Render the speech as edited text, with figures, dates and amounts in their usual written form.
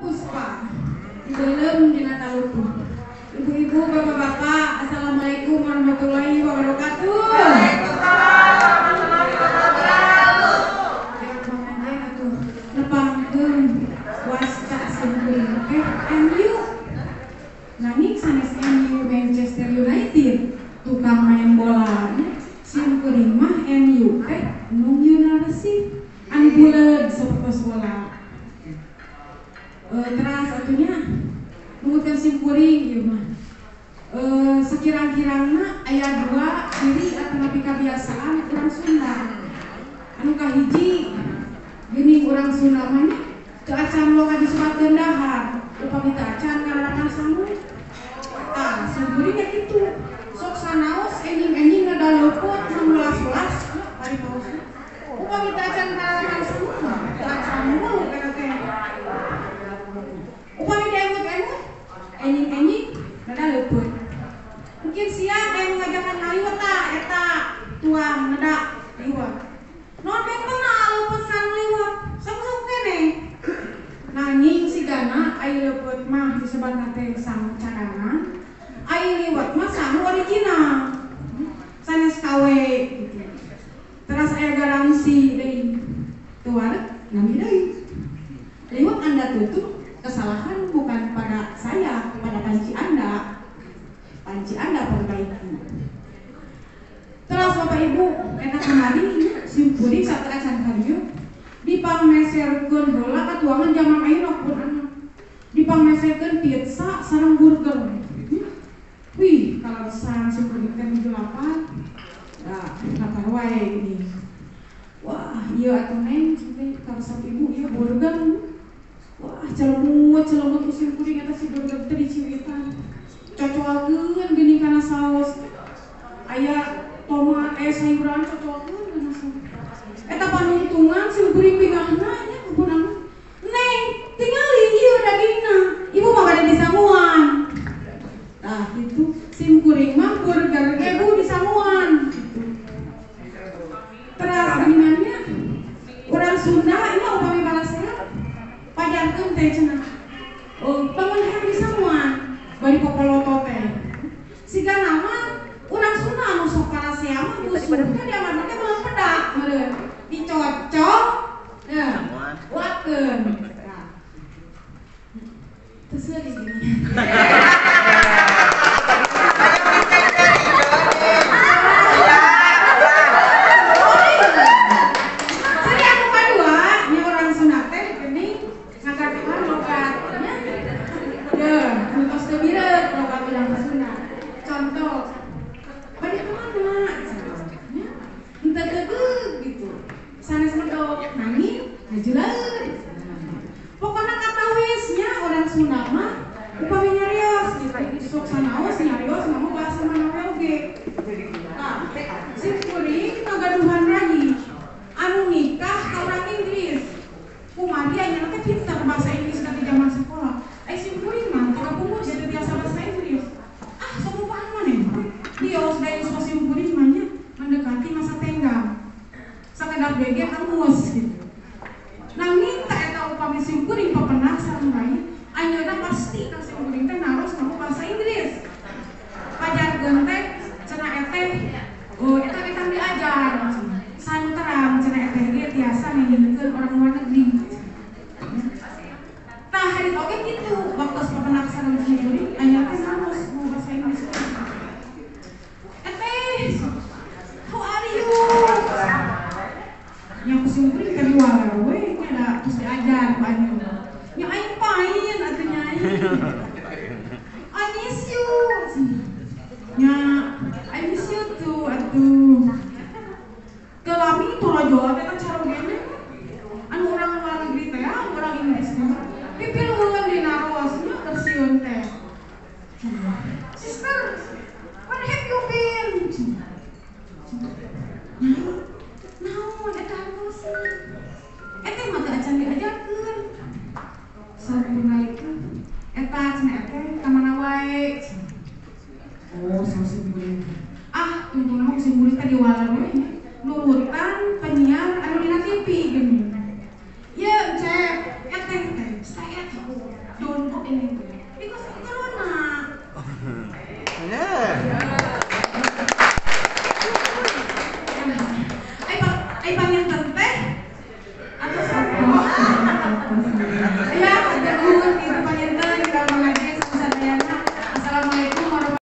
Puspa di dalam dina taluku. Ibu-ibu, bapak-bapak, assalamualaikum warahmatullahi wabarakatuh. Waalaikumsalam warahmatullahi wabarakatuh. Ya pamanjen atuh nepangkeun wasta simkuring MU. Nani sanes MU Manchester United tukang main bola. Simkuring mah MU teh nunggueun sih anu buleud sapertos bola. Teras atunya nunggukeun simkuring ieu mah. Sekirang-kirangna aya dua ciri ataupun kebiasaan urang Sunda. Anu kahiji geuning urang Sunda mah teu acan loba disuratkeun dahar, upami teu acan ngararakan sangu. Tah, simkuring nya kitu. Sok sanaos enjing-enjing ngadaleput melas-melas bari pausna. Upami teu acan ngararakan sangu, teu acan mulu kana teh. Upami diemut-emut, enjing-enjing ngadaleput. Mungkin siang aya ngajakan ngaliwat eta tuang ngedak liwat. Non bentona aleuput kan liwat, sok-sok keneh. Nanging sigana aya leuput mah disebutna teh sang cadangan, aya liwat mah sang original. Sanes kawe gitu. Terus aya garansi deui. Teu wareg nami deui. Liwat Anda tutup, kesalahan bukan pada saya, pada panci Anda. Panci Anda perbaiki. Terus Bapak Ibu, eta kamari simkuring satu acan kadieu dipangmeserkeun heula katuangan zaman ayeuna pun anak. Dipangmeserkeun pizza sareng burger. Wih, kalau sang simkuring teh minggu 8. Nah, lapar wae gini. Wah, ieu atuh neng sampai karesep ibu ieu burger. Wah, celemut usim kuring eta si burger teh diciwitan. Cocoakeun geuning kana saos. Aya tomat, aya sayuran cocoakeun kana saos. Eta panuntungan sim kuring pingahna nya kupunana. Neng, tingali ieu dagingna. Ibu mah bade disanguan. Nah, itu sim kuring mah burger ge Bu disanguan. Terus geuningannya urang Sunda nya upami balasehat pajarkeun teh cenah. Bangun hem disanguan bari popoloto teh. Siga nama urang Sunda anu sok parasea mah busuk teh diamanna teh beuleuh pedak meureun. Dicocok wakeun. Teu seueur gini. Pokoknya kata wisnya orang Sunda mah upami nyarios gitu. Sok sanaos nyarios mah bahasa mana oge. Nah, simkuring ngagaduhan rahi. Anu nikah ka urang Inggris. Kumadi anya teh pinter bahasa Inggris ka di zaman sekolah. Simkuring mah teu kapungkur jadi biasa bahasa Inggris. Sok upaan maneh. Dios dari sok simkuring mah nya mendekati masa tenggang. Sakedar bege angus gitu. Nanging tak eta upami simkuring papenak sareng lain, ayeuna pasti ka simkuring teh naros ngomong bahasa Inggris. Pajarkeun teh cenah eteh, eta kita diajar. San terang cenah eteh ge tiasa ngajengkeun orang luar negeri. Tah hari oge kitu, waktos papenak sareng simkuring ayeuna teh naros ngomong bahasa Inggris. Eteh, how are you? Yang simkuring ka diwala we. Terus diajar banyak. Ya aing pain atunya aing. I miss you. Ya, I miss you too atuh. Kelami torojola teh cara gene. Anu urang luar negeri teh, urang Inggris teh. Pipilueun di naros nya tersiun teh. Sister, where have you been? Naon eta hartos? Eta mah teu acan diajarkeun. Sapungalikeun eta cenah eteh ka mana wae. Oh, simkuring. Tunggu simkuring teh diwala we. Nurutan penyiar anu dina TV geuning. Ye, cek eteh saya tahu. ini tuh? Because of corona. Bener.